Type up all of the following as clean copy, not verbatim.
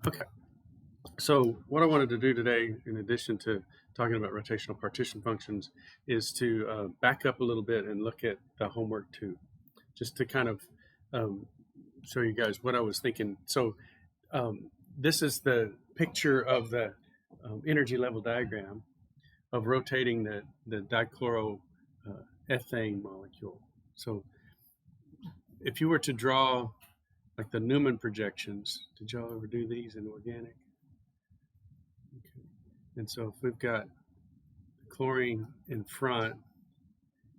Okay, so what I wanted to do today, in addition to talking about rotational partition functions, is to back up a little bit and look at the homework too, just to kind of show you guys what I was thinking. So this is the picture of the energy level diagram of rotating the dichloroethane molecule. So if you were to draw like the Newman projections, did y'all ever do these in organic? Okay. And so if we've got chlorine in front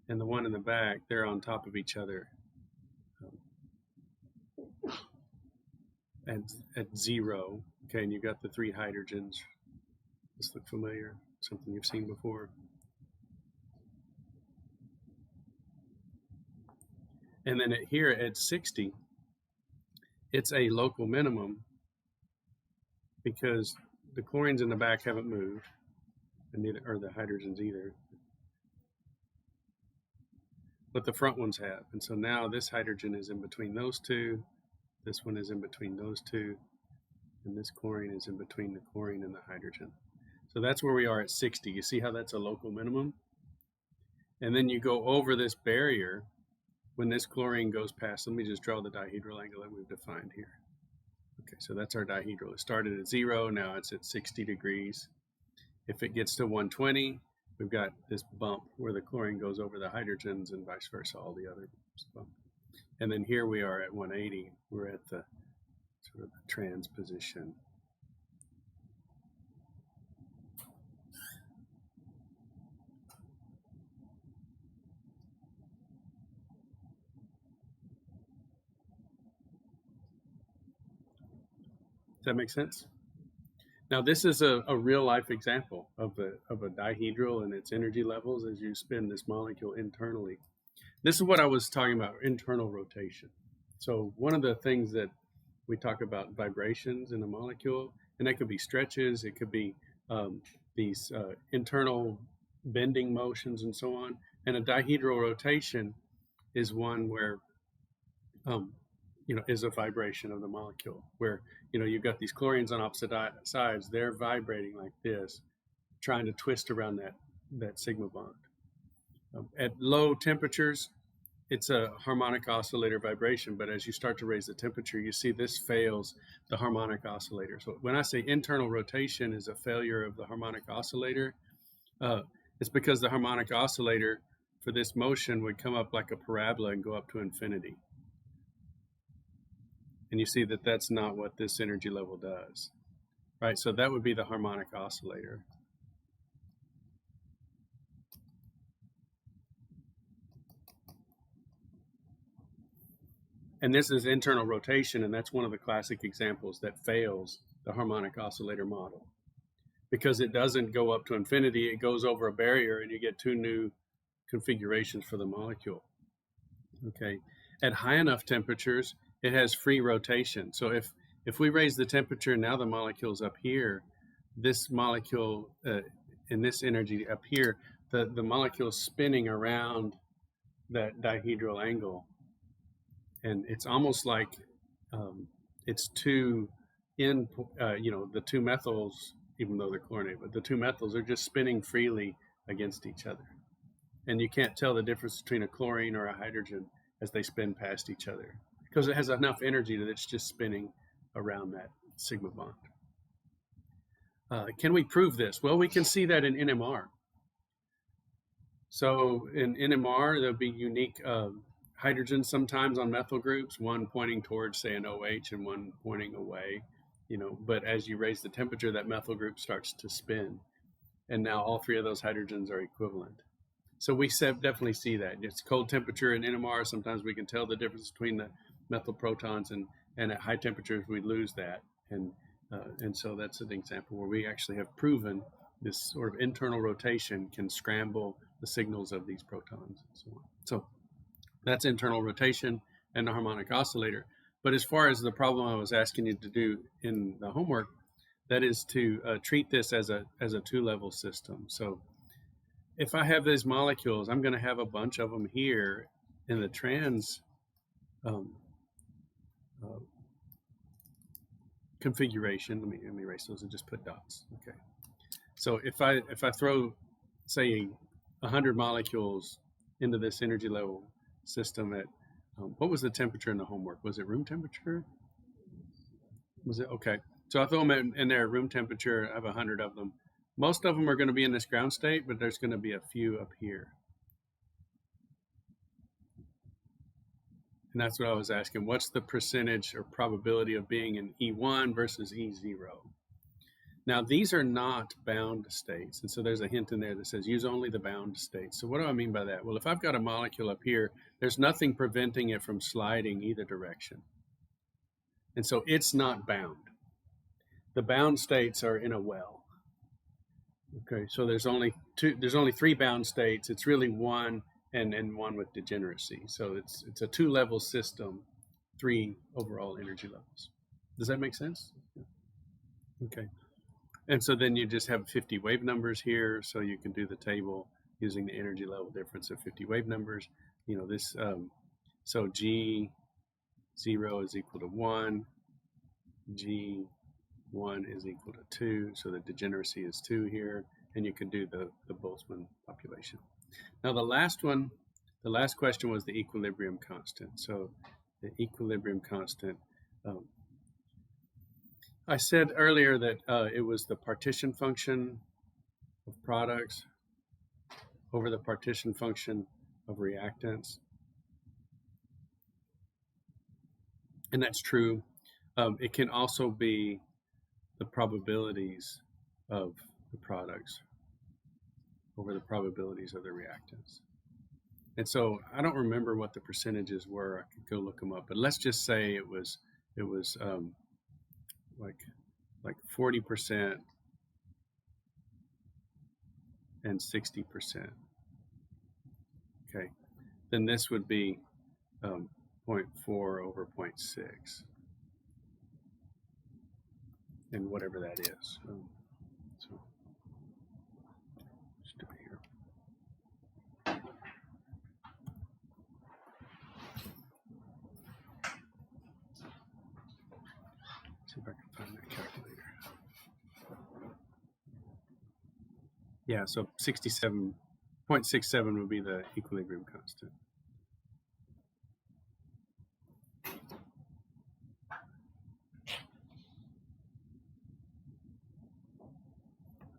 and the one in the back, they're on top of each other at zero. Okay, and you've got the three hydrogens. This look familiar? Something you've seen before. And then here at 60, it's a local minimum because the chlorines in the back haven't moved, and neither are the hydrogens either. But the front ones have. And so now this hydrogen is in between those two, this one is in between those two, and this chlorine is in between the chlorine and the hydrogen. So that's where we are at 60. You see how that's a local minimum? And then you go over this barrier when this chlorine goes past. Let me just draw the dihedral angle that we've defined here. Okay, so that's our dihedral. It started at 0, now it's at 60 degrees. If it gets to 120, we've got this bump where the chlorine goes over the hydrogens and vice versa, all the other bump. And then here we are at 180. We're at the sort of the trans position. Does that make sense? Now this is a real life example of a dihedral and its energy levels as you spin this molecule internally. This is what I was talking about, internal rotation. So one of the things that we talk about vibrations in a molecule, and that could be stretches, it could be these internal bending motions and so on. And a dihedral rotation is one where is a vibration of the molecule, where you've got these chlorines on opposite sides, they're vibrating like this, trying to twist around that sigma bond. At low temperatures, it's a harmonic oscillator vibration, but as you start to raise the temperature, you see this fails the harmonic oscillator. So when I say internal rotation is a failure of the harmonic oscillator, it's because the harmonic oscillator for this motion would come up like a parabola and go up to infinity. And you see that that's not what this energy level does, right? So that would be the harmonic oscillator. And this is internal rotation, and that's one of the classic examples that fails the harmonic oscillator model. Because it doesn't go up to infinity, it goes over a barrier and you get two new configurations for the molecule. Okay, at high enough temperatures, it has free rotation. So if we raise the temperature, now the molecule's up here, this molecule in this energy up here, the molecule's spinning around that dihedral angle. And it's almost like it's the two methyls, even though they're chlorinated, but the two methyls are just spinning freely against each other. And you can't tell the difference between a chlorine or a hydrogen as they spin past each other, because it has enough energy that it's just spinning around that sigma bond. Can we prove this? Well, we can see that in NMR. So in NMR, there'll be unique hydrogens sometimes on methyl groups, one pointing towards, say, an OH and one pointing away, but as you raise the temperature, that methyl group starts to spin. And now all three of those hydrogens are equivalent. So we definitely see that. It's cold temperature in NMR. Sometimes we can tell the difference between the methyl protons, and at high temperatures we lose that. And so that's an example where we actually have proven this sort of internal rotation can scramble the signals of these protons and so on. So that's internal rotation and the harmonic oscillator. But as far as the problem I was asking you to do in the homework, that is to treat this as a two-level system. So if I have these molecules, I'm going to have a bunch of them here in the trans configuration. Let me erase those and just put dots. Okay. So if I throw, say, 100 molecules into this energy level system at what was the temperature in the homework? Was it room temperature? Was it okay? So I throw them in there at room temperature. I have 100 of them. Most of them are going to be in this ground state, but there's going to be a few up here. And that's what I was asking. What's the percentage or probability of being in E1 versus E0? Now, these are not bound states. And so there's a hint in there that says use only the bound states. So what do I mean by that? Well, if I've got a molecule up here, there's nothing preventing it from sliding either direction. And so it's not bound. The bound states are in a well. Okay, so there's only 3 bound states. It's really one and one with degeneracy. So it's a 2-level system, 3 overall energy levels. Does that make sense? Okay. And so then you just have 50 wave numbers here, so you can do the table using the energy level difference of 50 wave numbers. You know, this, so G0 is equal to 1, G1 is equal to 2, so the degeneracy is 2 here, and you can do the Boltzmann population. Now the last question was the equilibrium constant. So the equilibrium constant, I said earlier that it was the partition function of products over the partition function of reactants. And that's true. It can also be the probabilities of the products over the probabilities of the reactants. And so I don't remember what the percentages were. I could go look them up, but let's just say it was like 40% and 60%. Okay, then this would be 0.4 over 0.6, and whatever that is. So just do it here. See if I can find that calculator. Yeah, so 0.67 would be the equilibrium constant.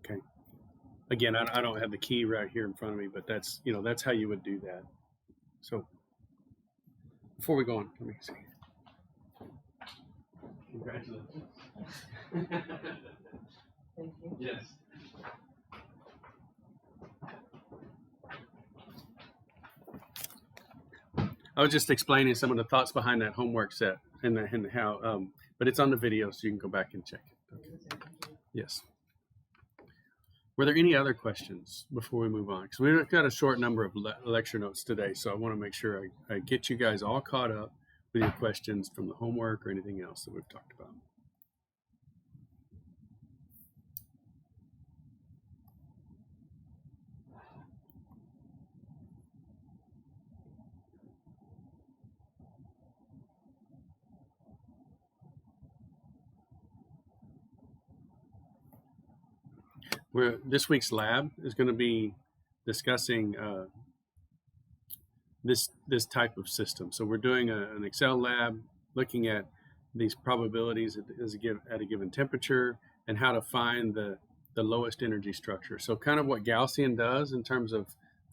Okay. Again, I don't have the key right here in front of me, but that's, you know, that's how you would do that. So before we go on, let me see. Congratulations. Thank you. Yes. I was just explaining some of the thoughts behind that homework set and how, but it's on the video, so you can go back and check it. Okay. Yes. Were there any other questions before we move on? Because we've got a short number of lecture notes today, so I want to make sure I get you guys all caught up with your questions from the homework or anything else that we've talked about. This week's lab is going to be discussing this type of system. So we're doing an Excel lab looking at these probabilities at a given temperature and how to find the lowest energy structure. So kind of what Gaussian does in terms of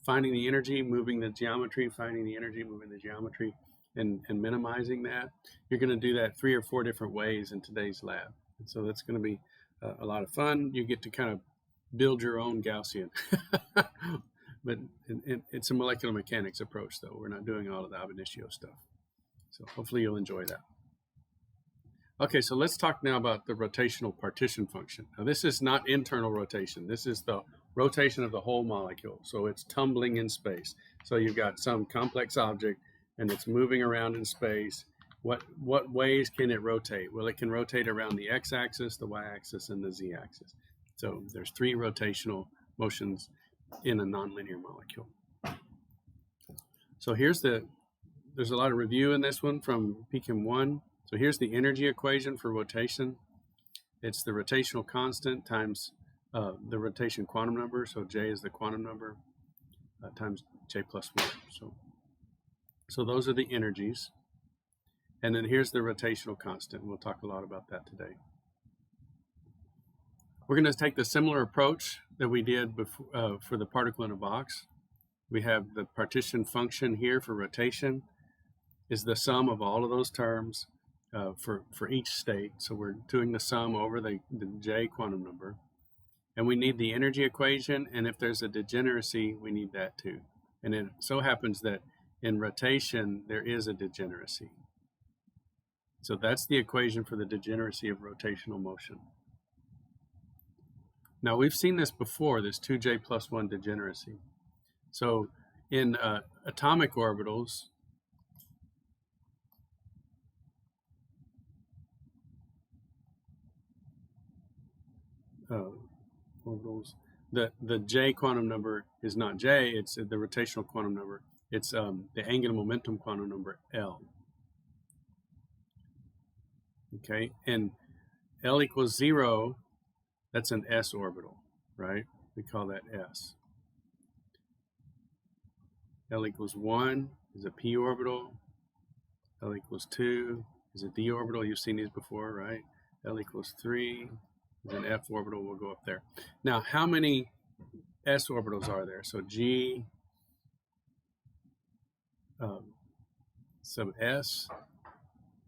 finding the energy, moving the geometry, finding the energy, moving the geometry, and minimizing that. You're going to do that 3 or 4 different ways in today's lab. And so that's going to be a lot of fun. You get to kind of build your own Gaussian. But it's a molecular mechanics approach, though. We're not doing all of the ab initio stuff. So hopefully you'll enjoy that. Okay, so let's talk now about the rotational partition function. Now, this is not internal rotation. This is the rotation of the whole molecule. So it's tumbling in space. So you've got some complex object, and it's moving around in space. What ways can it rotate? Well, it can rotate around the x-axis, the y-axis, and the z-axis. So there's 3 rotational motions in a nonlinear molecule. So there's a lot of review in this one from PChem 1. So here's the energy equation for rotation. it's the rotational constant times the rotation quantum number. So J is the quantum number times J plus 1. So those are the energies. And then here's the rotational constant. We'll talk a lot about that today. We're going to take the similar approach that we did before, for the particle in a box. We have the partition function here for rotation is the sum of all of those terms for each state. So we're doing the sum over the J quantum number. And we need the energy equation, and if there's a degeneracy, we need that too. And it so happens that in rotation, there is a degeneracy. So that's the equation for the degeneracy of rotational motion. Now, we've seen this before, this 2J plus 1 degeneracy. So in atomic orbitals, the J quantum number is not J, it's the rotational quantum number. It's the angular momentum quantum number, L. Okay, and L equals 0, that's an S orbital, right? We call that S. L equals 1 is a P orbital. L equals 2 is a D orbital. You've seen these before, right? L equals 3 is an F orbital. We'll go up there. Now, how many S orbitals are there? So G sub S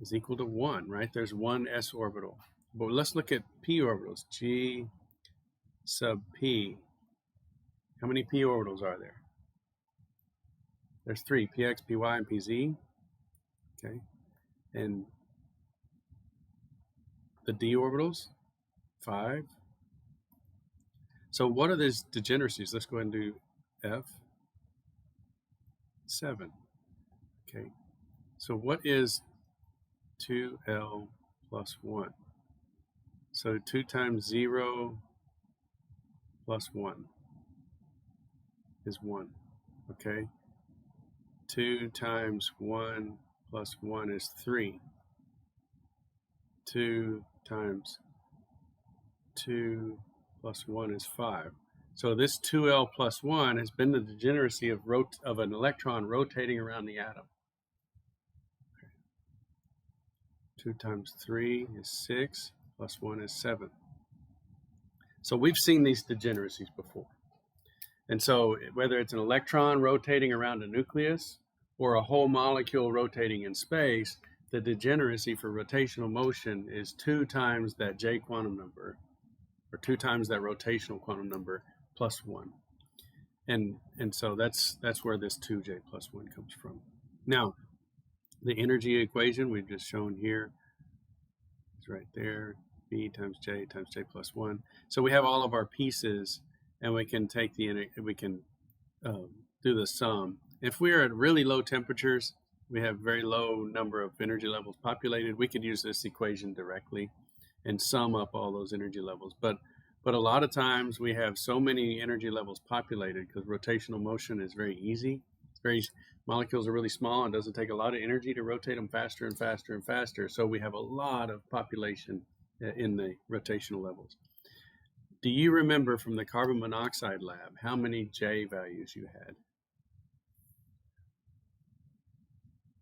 is equal to 1, right? There's one S orbital. But let's look at P orbitals. G sub P. How many P orbitals are there? There's 3, Px, Py, and Pz. Okay. And the D orbitals, 5. So what are these degeneracies? Let's go ahead and do F. 7. Okay. So what is 2L plus 1? So 2 times 0 plus 1 is 1. Okay. 2 times 1 plus 1 is 3. 2 times 2 plus 1 is 5. So this 2L plus 1 has been the degeneracy of an electron rotating around the atom. Okay. 2 times 3 is 6, plus 1 is 7. So we've seen these degeneracies before. And so whether it's an electron rotating around a nucleus or a whole molecule rotating in space, the degeneracy for rotational motion is 2 times that J quantum number, or 2 times that rotational quantum number plus 1. And so that's where this 2J plus 1 comes from. Now, the energy equation we've just shown here is right there, B times J plus 1. So we have all of our pieces, and we can take do the sum. If we're at really low temperatures, we have very low number of energy levels populated, we could use this equation directly and sum up all those energy levels. But a lot of times we have so many energy levels populated because rotational motion is very easy. Molecules are really small and doesn't take a lot of energy to rotate them faster and faster and faster. So we have a lot of population in the rotational levels. Do you remember from the carbon monoxide lab how many J values you had?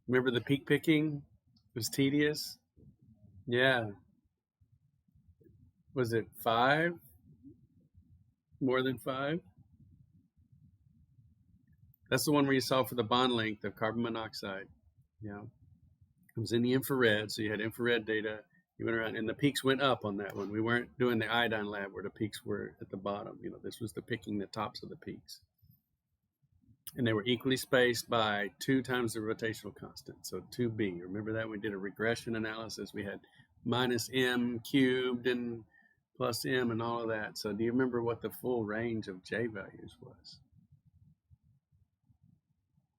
Remember the peak picking? It was tedious. Yeah. Was it 5? More than 5? That's the one where you saw for the bond length of carbon monoxide. Yeah. It was in the infrared, so you had infrared data. You went around, and the peaks went up on that one. We weren't doing the iodine lab where the peaks were at the bottom. This was the picking the tops of the peaks. And they were equally spaced by 2 times the rotational constant, so 2b. Remember that? We did a regression analysis. We had minus m cubed and plus m and all of that. So do you remember what the full range of J values was?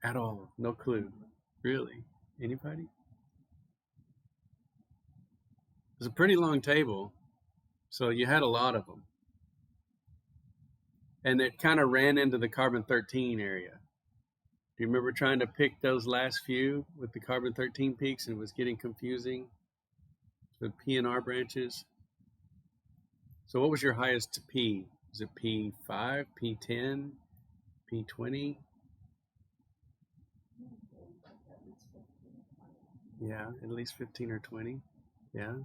At all? No clue. Really? Anybody? It was a pretty long table, so you had a lot of them. And it kind of ran into the carbon-13 area. Do you remember trying to pick those last few with the carbon-13 peaks, and it was getting confusing? The P and R branches. So what was your highest P? Is it P5, P10, P20? Yeah, at least 15 or 20. Yeah.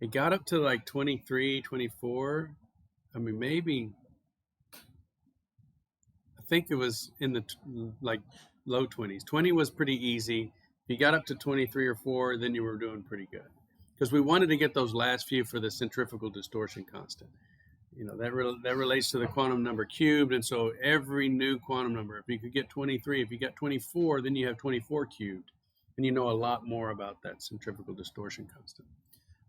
It got up to like 23, 24. I mean, maybe, I think it was in the like low 20s. 20 was pretty easy. If you got up to 23 or 4, then you were doing pretty good. Because we wanted to get those last few for the centrifugal distortion constant. You know, that relates to the quantum number cubed. And so every new quantum number, if you could get 23, if you got 24, then you have 24 cubed. And you know a lot more about that centrifugal distortion constant.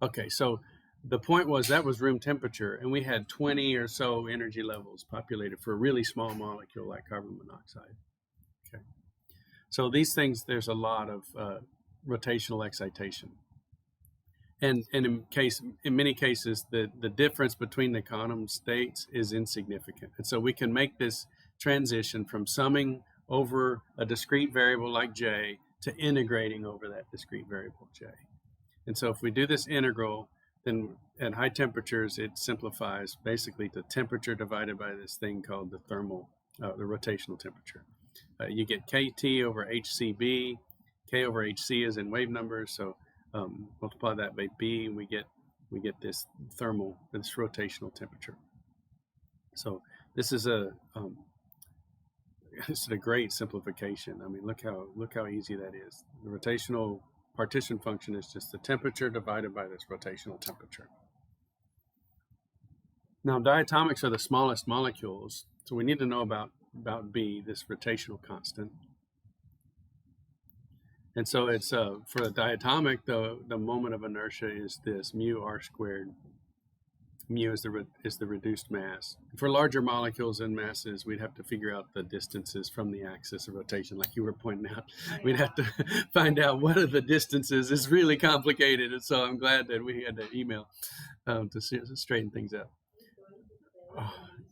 Okay, so the point was that was room temperature, and we had 20 or so energy levels populated for a really small molecule like carbon monoxide. Okay, so these things, there's a lot of rotational excitation. And in many cases, the difference between the quantum states is insignificant. And so we can make this transition from summing over a discrete variable like J to integrating over that discrete variable J. And so if we do this integral, then at high temperatures, it simplifies basically to temperature divided by this thing called the rotational temperature. You get KT over HCB. K over HC is in wave numbers, so multiply that by B, and we get this rotational temperature. So this is a great simplification. I mean, look how easy that is. The rotational partition function is just the temperature divided by this rotational temperature. Now, diatomics are the smallest molecules, so we need to know about B, this rotational constant. And so it's for the diatomic, the moment of inertia is this mu r squared. Mu is the reduced mass. For larger molecules and masses, we'd have to figure out the distances from the axis of rotation, like you were pointing out. We'd have to find out what are the distances. It's really complicated, and so I'm glad that we had that email to straighten things out.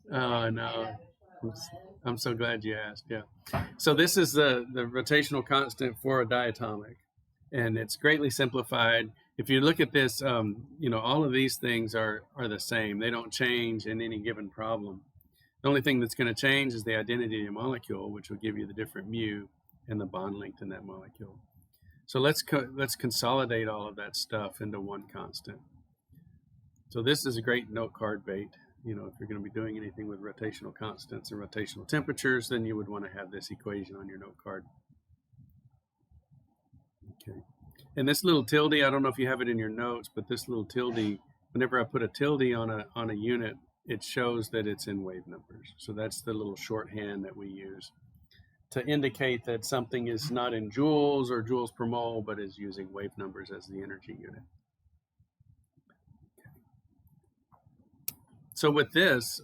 Oh no, I'm so glad you asked. Yeah. So this is the rotational constant for a diatomic, and it's greatly simplified. If you look at this, all of these things are the same. They don't change in any given problem. The only thing that's going to change is the identity of the molecule, which will give you the different mu and the bond length in that molecule. So let's consolidate all of that stuff into one constant. So this is a great note card bait. You know, if you're going to be doing anything with rotational constants and rotational temperatures, then you would want to have this equation on your note card. Okay. And this little tilde, I don't know if you have it in your notes, but this little tilde, whenever I put a tilde on a unit, it shows that it's in wave numbers. So that's the little shorthand that we use to indicate that something is not in joules or joules per mole, but is using wave numbers as the energy unit. So with this,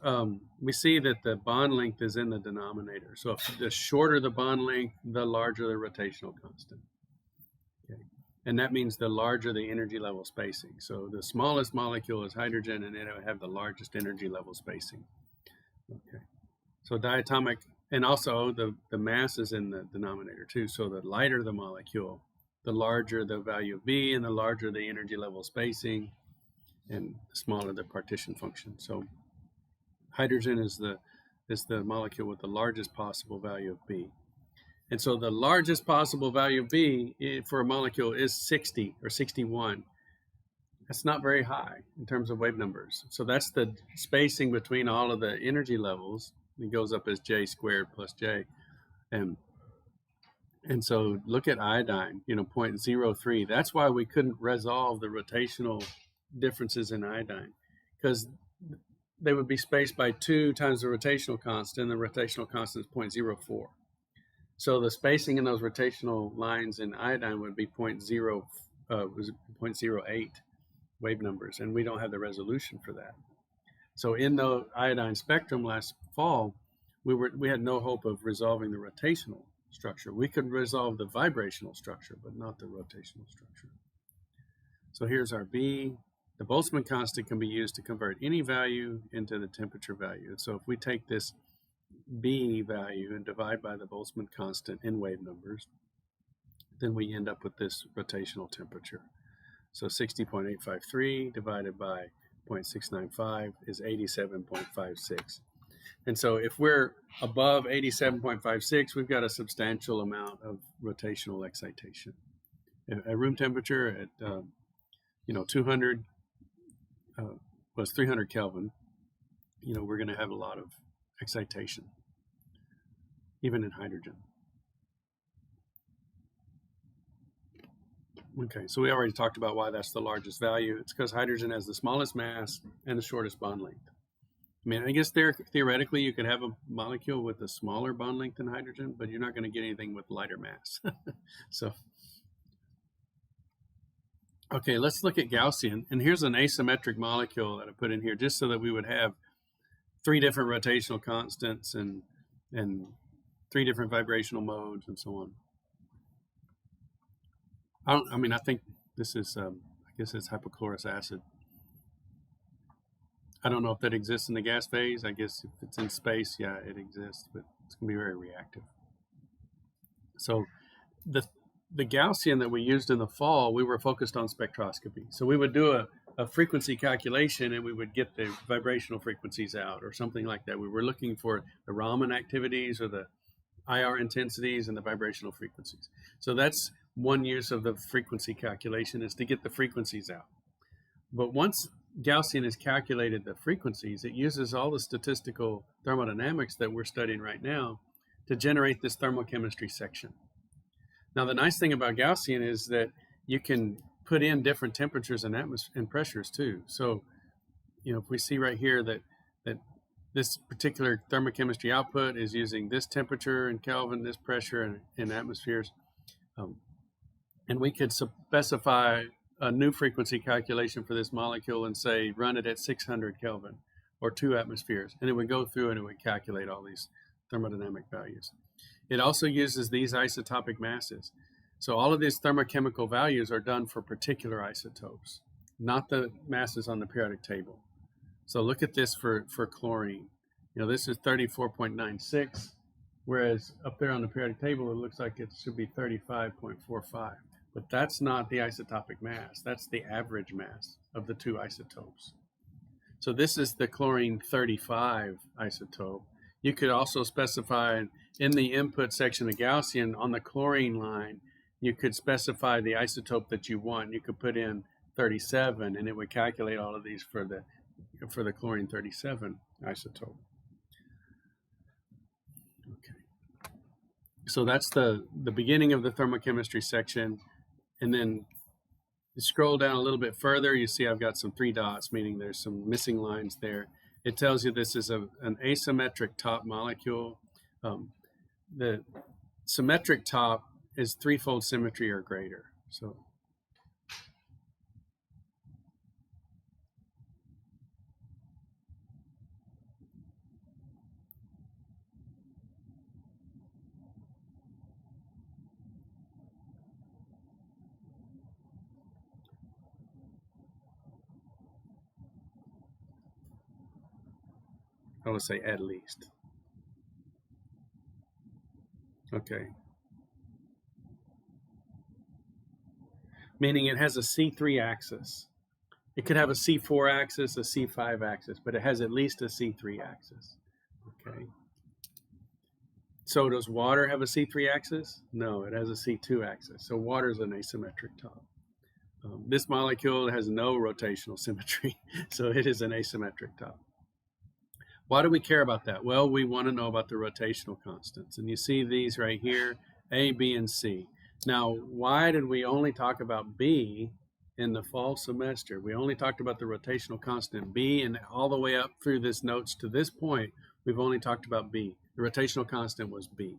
we see that the bond length is in the denominator. So if the shorter the bond length, the larger the rotational constant. Okay. And that means the larger the energy level spacing. So the smallest molecule is hydrogen, and it'll have the largest energy level spacing. Okay. So diatomic, and also the mass is in the denominator too. So the lighter the molecule, the larger the value of B, and the larger the energy level spacing, and the smaller the partition function. So hydrogen is the molecule with the largest possible value of B. And so the largest possible value of B for a molecule is 60 or 61. That's not very high in terms of wave numbers. So that's the spacing between all of the energy levels. It goes up as J squared plus J. And so look at iodine, 0.03. That's why we couldn't resolve the rotational differences in iodine, because they would be spaced by 2 times the rotational constant, and the rotational constant is 0.04. So the spacing in those rotational lines in iodine would be 0.08 wave numbers, and we don't have the resolution for that. So in the iodine spectrum last fall, we had no hope of resolving the rotational structure. We could resolve the vibrational structure, but not the rotational structure. So here's our B. The Boltzmann constant can be used to convert any value into the temperature value. So if we take this B value and divide by the Boltzmann constant in wave numbers, then we end up with this rotational temperature. So 60.853 divided by 0.695 is 87.56. And so if we're above 87.56, we've got a substantial amount of rotational excitation. At room temperature at 200 was 300 Kelvin, we're going to have a lot of excitation, even in hydrogen. Okay, so we already talked about why that's the largest value. It's because hydrogen has the smallest mass and the shortest bond length. I mean, I guess theoretically you could have a molecule with a smaller bond length than hydrogen, but you're not going to get anything with lighter mass. So, okay, let's look at Gaussian. And here's an asymmetric molecule that I put in here just so that we would have 3 different rotational constants and 3 different vibrational modes and so on. I think this is, I guess it's hypochlorous acid. I don't know if that exists in the gas phase. I guess if it's in space, yeah, it exists, but it's going to be very reactive. So the Gaussian that we used in the fall, we were focused on spectroscopy. So we would do a frequency calculation and we would get the vibrational frequencies out or something like that. We were looking for the Raman activities or the IR intensities and the vibrational frequencies. So that's one use of the frequency calculation, is to get the frequencies out. But once Gaussian has calculated the frequencies, it uses all the statistical thermodynamics that we're studying right now to generate this thermochemistry section. Now, the nice thing about Gaussian is that you can put in different temperatures and pressures too. So, if we see right here that this particular thermochemistry output is using this temperature in Kelvin, this pressure in atmospheres, and we could specify a new frequency calculation for this molecule and say run it at 600 Kelvin or 2 atmospheres, and it would go through and it would calculate all these thermodynamic values. It also uses these isotopic masses. So all of these thermochemical values are done for particular isotopes, not the masses on the periodic table. So look at this for chlorine. This is 34.96, whereas up there on the periodic table, it looks like it should be 35.45. But that's not the isotopic mass. That's the average mass of the 2 isotopes. So this is the chlorine 35 isotope. You could also specify in the input section of Gaussian on the chlorine line, you could specify the isotope that you want. You could put in 37 and it would calculate all of these for the chlorine 37 isotope. Okay. So that's the beginning of the thermochemistry section. And then you scroll down a little bit further, you see I've got some 3 dots, meaning there's some missing lines there. It tells you this is an asymmetric top molecule. The symmetric top is 3-fold symmetry or greater. So I would say at least. Okay. Meaning it has a C3 axis. It could have a C4 axis, a C5 axis, but it has at least a C3 axis. Okay. So does water have a C3 axis? No, it has a C2 axis. So water is an asymmetric top. This molecule has no rotational symmetry, so it is an asymmetric top. Why do we care about that? Well, we want to know about the rotational constants. And you see these right here, A, B, and C. Now, why did we only talk about B in the fall semester? We only talked about the rotational constant B, and all the way up through this notes to this point, we've only talked about B. The rotational constant was B.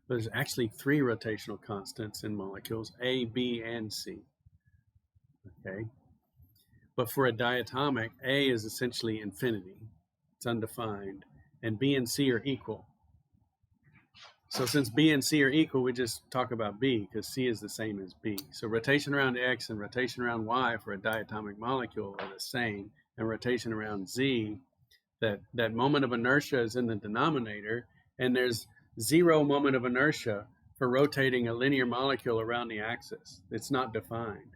But there's actually 3 rotational constants in molecules, A, B, and C. Okay? But for a diatomic, A is essentially infinity. It's undefined, and B and C are equal. So since B and C are equal, we just talk about B because C is the same as B. So rotation around X and rotation around Y for a diatomic molecule are the same, and rotation around Z, that moment of inertia is in the denominator, and there's 0 moment of inertia for rotating a linear molecule around the axis. It's not defined.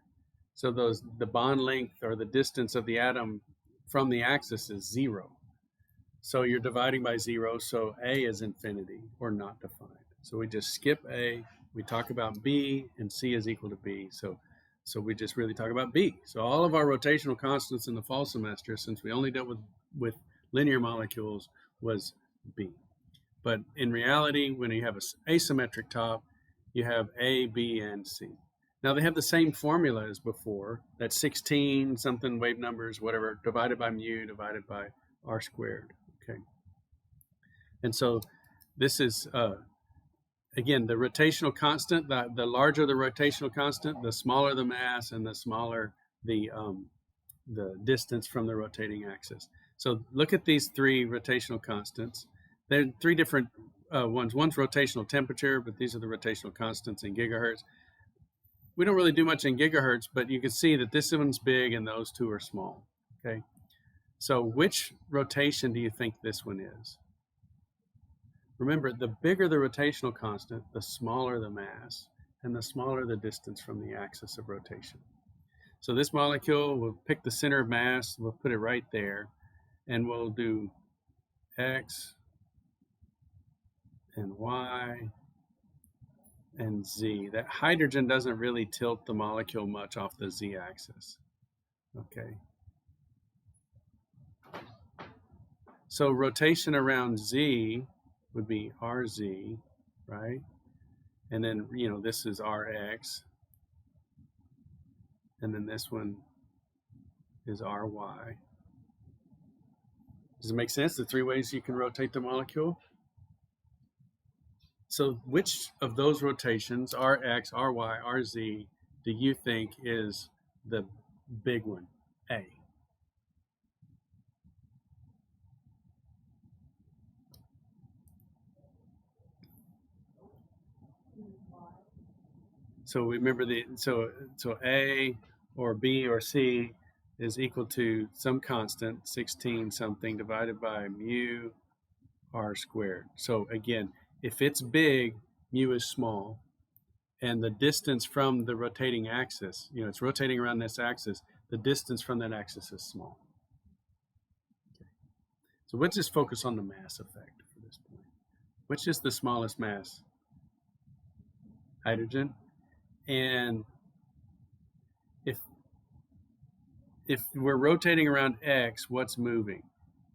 So the bond length or the distance of the atom from the axis is 0. So you're dividing by 0, so A is infinity or not defined. So we just skip A, we talk about B, and C is equal to B. So we just really talk about B. So all of our rotational constants in the fall semester, since we only dealt with linear molecules, was B. But in reality, when you have an asymmetric top, you have A, B, and C. Now they have the same formula as before, that's 16 something wave numbers, whatever, divided by mu, divided by r squared, okay? And so this is, again, the rotational constant, the larger the rotational constant, the smaller the mass and the smaller the distance from the rotating axis. So look at these three rotational constants. There are three different ones. One's rotational temperature, but these are the rotational constants in gigahertz. We don't really do much in gigahertz, but you can see that this one's big and those two are small, okay? So which rotation do you think this one is? Remember, the bigger the rotational constant, the smaller the mass, and the smaller the distance from the axis of rotation. So this molecule, we'll pick the center of mass, we'll put it right there, and we'll do X and Y and Z. That hydrogen doesn't really tilt the molecule much off the Z axis, okay? So rotation around Z would be RZ, right? And then, you know, this is RX. And then this one is RY. Does it make sense? The three ways you can rotate the molecule? So which of those rotations, Rx, Ry, Rz, do you think is the big one? A. So remember so A or B or C is equal to some constant, 16 something, divided by mu r squared. So again, if it's big, mu is small, and the distance from the rotating axis, you know, it's rotating around this axis, the distance from that axis is small. Okay. So let's just focus on the mass effect for this point. Which is the smallest mass? Hydrogen. And if we're rotating around X, what's moving?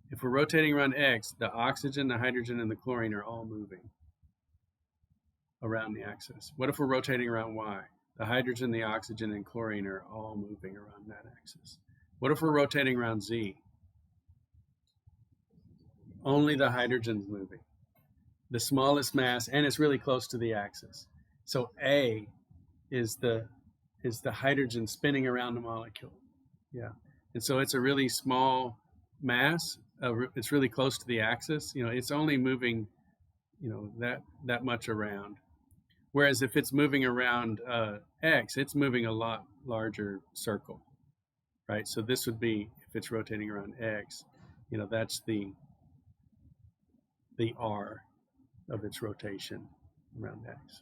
If we're rotating around X, the oxygen, the hydrogen, and the chlorine are all moving around the axis. What if we're rotating around Y? The hydrogen, the oxygen, and chlorine are all moving around that axis. What if we're rotating around Z? Only the hydrogen's moving. The smallest mass, and it's really close to the axis. So A is the hydrogen spinning around the molecule. Yeah. And so it's a really small mass. It's really close to the axis. You know, it's only moving, you know, that much around. Whereas if it's moving around X, it's moving a lot larger circle, right? So this would be, if it's rotating around X, you know, that's the R of its rotation around X.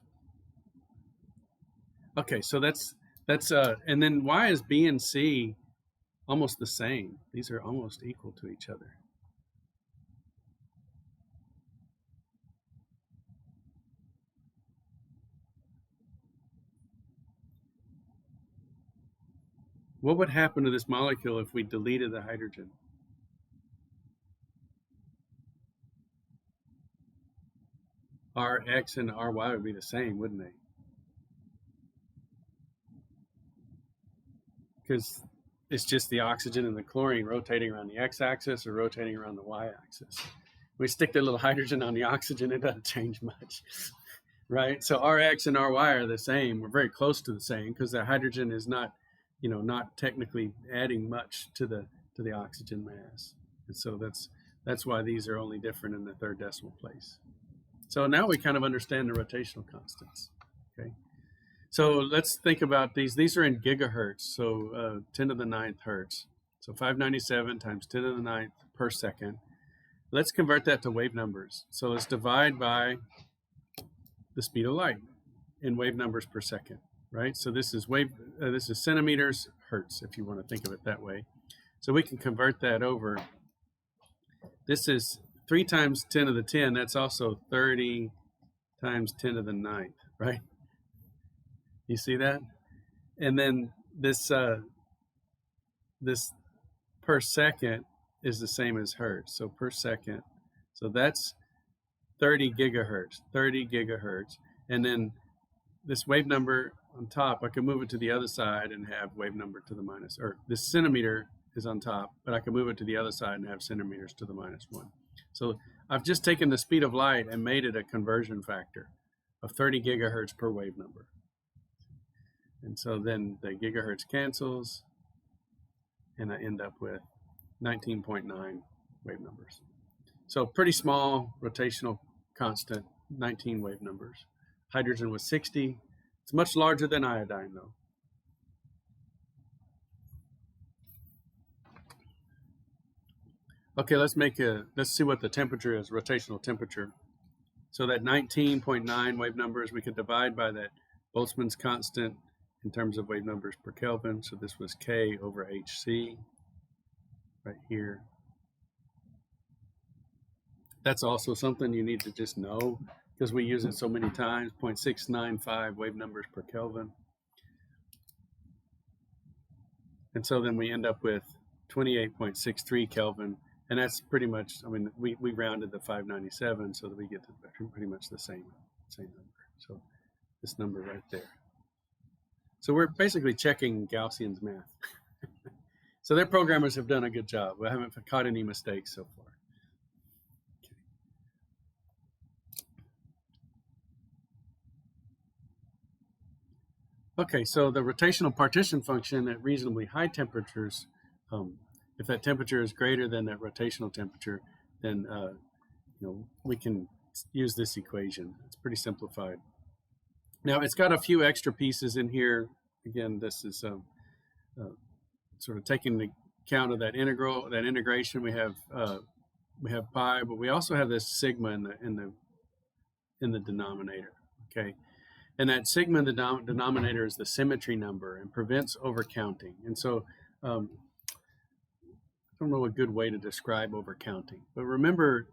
Okay, so that's and then why is B and C almost the same? These are almost equal to each other. What would happen to this molecule if we deleted the hydrogen? Rx and Ry would be the same, wouldn't they? Because it's just the oxygen and the chlorine rotating around the x-axis or rotating around the y-axis. We stick the little hydrogen on the oxygen, it doesn't change much, right? So Rx and Ry are the same. We're very close to the same because the hydrogen is not, you know, not technically adding much to the oxygen mass. And so that's why these are only different in the third decimal place. So now we kind of understand the rotational constants, okay? So let's think about these. These are in gigahertz, so 10 to the 9th hertz. So 597 times 10 to the 9th per second. Let's convert that to wave numbers. So let's divide by the speed of light in wave numbers per second, right? So this is centimeters hertz, if you want to think of it that way. So we can convert that over. This is 3 times 10 to the 10. That's also 30 times 10 to the 9th, right? You see that? And then this this per second is the same as hertz. So per second. So that's 30 gigahertz. And then this wave number on top, I can move it to the other side and have wave number to the minus, or this centimeter is on top, but I can move it to the other side and have centimeters to the -1. So I've just taken the speed of light and made it a conversion factor of 30 gigahertz per wave number. And so then the gigahertz cancels, and I end up with 19.9 wave numbers. So pretty small rotational constant, 19 wave numbers. Hydrogen was 60. It's much larger than iodine, though. Okay, let's see what the temperature is, rotational temperature. So that 19.9 wave numbers, we could divide by that Boltzmann's constant in terms of wave numbers per Kelvin. So this was K over HC right here. That's also something you need to just know because we use it so many times, 0.695 wave numbers per Kelvin. And so then we end up with 28.63 Kelvin. And that's pretty much, I mean, we rounded the 597 so that we get to pretty much the same number. So this number right there. So we're basically checking Gaussian's math. So their programmers have done a good job. We haven't caught any mistakes so far. Okay, so the rotational partition function at reasonably high temperatures, if that temperature is greater than that rotational temperature, then we can use this equation. It's pretty simplified. Now it's got a few extra pieces in here. Again, this is sort of taking the account of that integration. We have pi, but we also have this sigma in the denominator. Okay. And that sigma in the denominator is the symmetry number and prevents overcounting. And so I don't know a good way to describe overcounting, but remember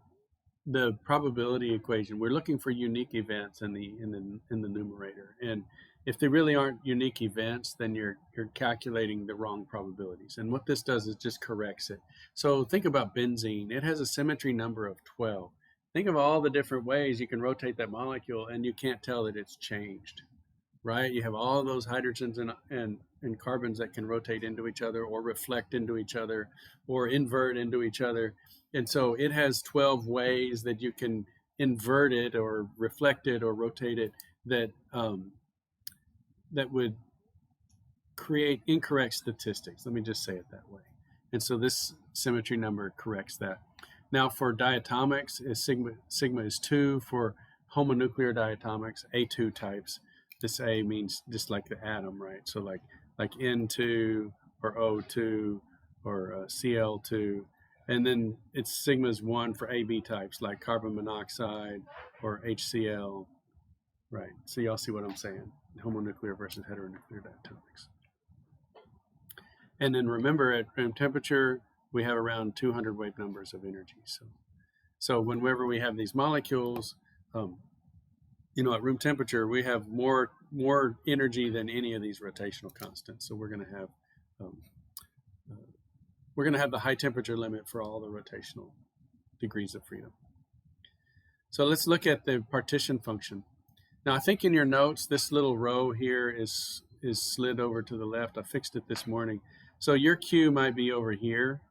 the probability equation. We're looking for unique events in the numerator. And if they really aren't unique events, then you're calculating the wrong probabilities. And what this does is just corrects it. So think about benzene. It has a symmetry number of 12. Think of all the different ways you can rotate that molecule and you can't tell that it's changed, right? You have all those hydrogens and carbons that can rotate into each other or reflect into each other or invert into each other. And so it has 12 ways that you can invert it or reflect it or rotate it that would create incorrect statistics. Let me just say it that way. And so this symmetry number corrects that. Now for diatomics, sigma is 2. For homonuclear diatomics, A2 types, this A means just like the atom, right? So like N2 or O2 or Cl2. And then it's sigma is 1 for AB types like carbon monoxide or HCl, right? So y'all see what I'm saying, homonuclear versus heteronuclear diatomics. And then remember at room temperature, we have around 200 wave numbers of energy. So whenever we have these molecules, at room temperature, we have more energy than any of these rotational constants. So we're going to have the high temperature limit for all the rotational degrees of freedom. So let's look at the partition function. Now I think in your notes, this little row here is slid over to the left. I fixed it this morning. So your Q might be over here.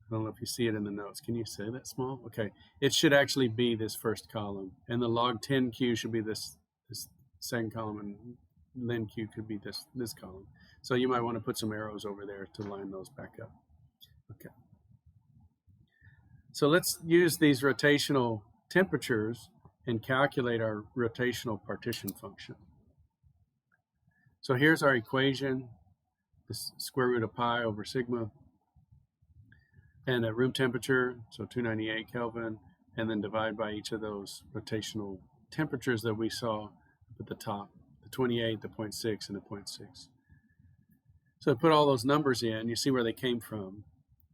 I don't know if you see it in the notes. Can you say that small? Okay. It should actually be this first column. And the log 10Q should be this second column, and len Q could be this column. So you might want to put some arrows over there to line those back up. Okay. So let's use these rotational temperatures and calculate our rotational partition function. So here's our equation, this square root of pi over sigma. And at room temperature, so 298 Kelvin, and then divide by each of those rotational temperatures that we saw at the top, the 28, the 0.6, and the 0.6. So I put all those numbers in, you see where they came from.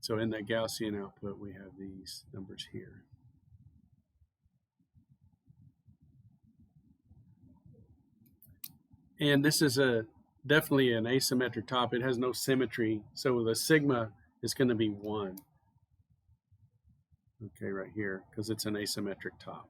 So in that Gaussian output, we have these numbers here. And this is definitely an asymmetric top. It has no symmetry. So the sigma is going to be 1. Okay, right here, because it's an asymmetric top.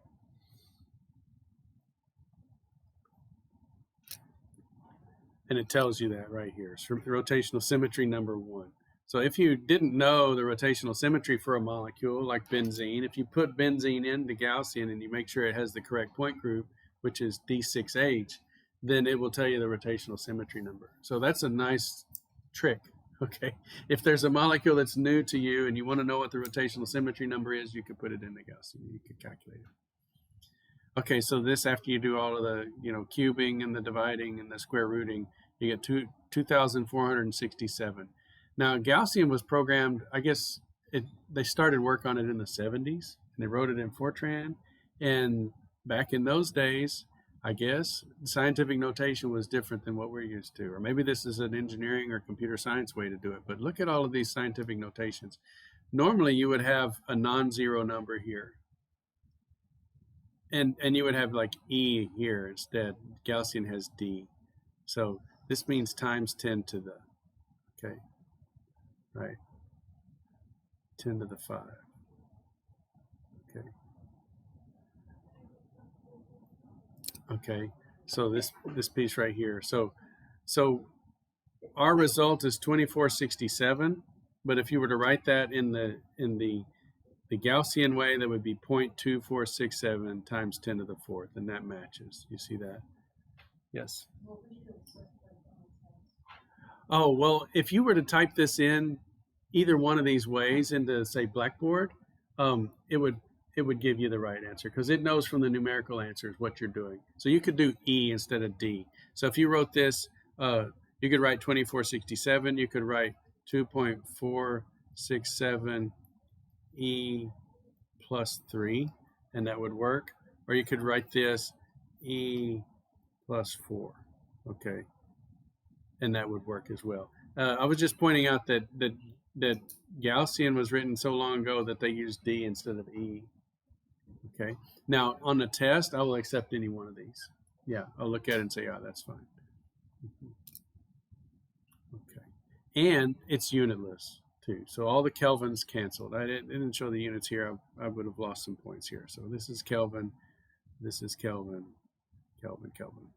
And it tells you that right here. So rotational symmetry number 1. So if you didn't know the rotational symmetry for a molecule like benzene, if you put benzene into Gaussian and you make sure it has the correct point group, which is D6H, then it will tell you the rotational symmetry number. So that's a nice trick, okay? If there's a molecule that's new to you and you want to know what the rotational symmetry number is, you could put it into Gaussian. You could calculate it. Okay, so this, after you do all of the, cubing and the dividing and the square rooting, you get 2,467. Now, Gaussian was programmed, I guess they started work on it in the 70s, and they wrote it in Fortran. And back in those days, I guess scientific notation was different than what we're used to. Or maybe this is an engineering or computer science way to do it. But look at all of these scientific notations. Normally, you would have a non-zero number here. And you would have like E here instead. Gaussian has D. So this means times 10 to the, okay, right, 10 to the 5. Okay. Okay, so this piece right here. So our result is 2467, but if you were to write that in the Gaussian way, that would be 0.2467 times 10 to the 4th, and that matches. You see that? Yes. Oh, well, if you were to type this in either one of these ways into, say, Blackboard, it would give you the right answer because it knows from the numerical answers what you're doing. So you could do E instead of D. So if you wrote this, you could write 2467. You could write 2.467 E plus 3, and that would work. Or you could write this E plus 4, okay, and that would work as well. I was just pointing out that Gaussian was written so long ago that they used D instead of E. Okay. Now on the test, I will accept any one of these. Yeah, I'll look at it and say, "Oh, that's fine." Okay, and it's unitless too, so all the kelvins canceled. I didn't show the units here. I would have lost some points here. So this is Kelvin, this is Kelvin, Kelvin, Kelvin.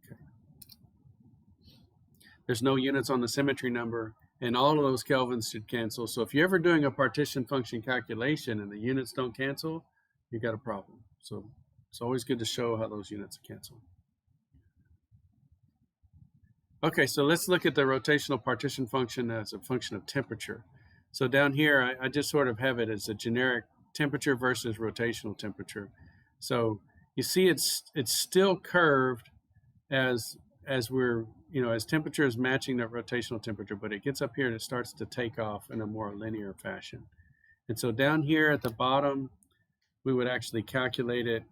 Okay. There's no units on the symmetry number. And all of those kelvins should cancel. So if you're ever doing a partition function calculation and the units don't cancel, you got a problem. So it's always good to show how those units cancel. Okay, so let's look at the rotational partition function as a function of temperature. So down here, I just sort of have it as a generic temperature versus rotational temperature. So you see it's still curved as we're, as temperature is matching the rotational temperature, but it gets up here and it starts to take off in a more linear fashion. And so down here at the bottom, we would actually calculate it,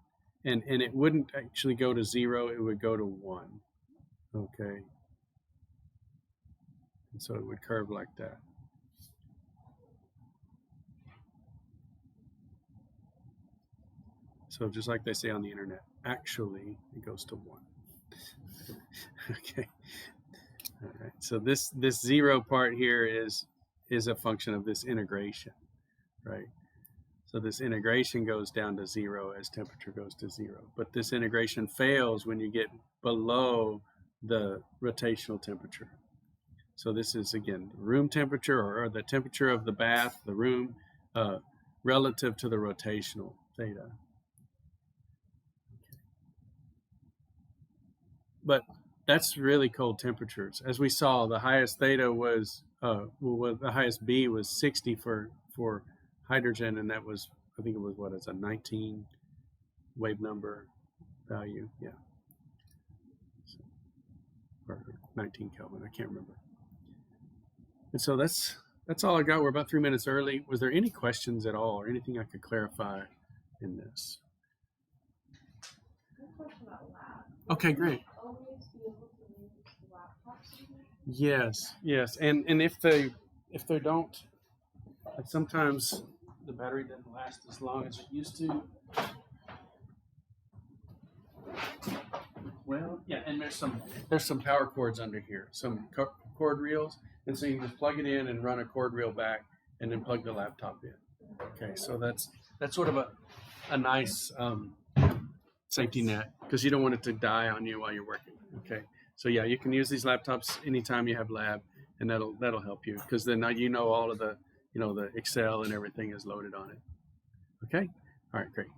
and it wouldn't actually go to 0, it would go to 1. Okay. And so it would curve like that. So just like they say on the internet, actually it goes to 1. Okay. All right. So this 0 part here is a function of this integration, right? So this integration goes down to 0 as temperature goes to 0. But this integration fails when you get below the rotational temperature. So this is, again, room temperature or the temperature of the bath, the room, relative to the rotational theta. Okay. But that's really cold temperatures. As we saw, the highest theta was, the highest B was 60 for hydrogen, and that was, I think it was, what is a 19 wave number value, yeah. So, or 19 Kelvin, I can't remember. And so that's all I got. We're about 3 minutes early. Was there any questions at all or anything I could clarify in this? Okay, great. Yes, yes, and if they don't, like sometimes the battery doesn't last as long as it used to. Well, yeah, and there's some power cords under here, some cord reels, and so you can just plug it in and run a cord reel back, and then plug the laptop in. Okay, so that's sort of a nice safety net because you don't want it to die on you while you're working. Okay, so yeah, you can use these laptops anytime you have lab, and that'll help you because then you know all of the the Excel and everything is loaded on it. Okay, all right, great.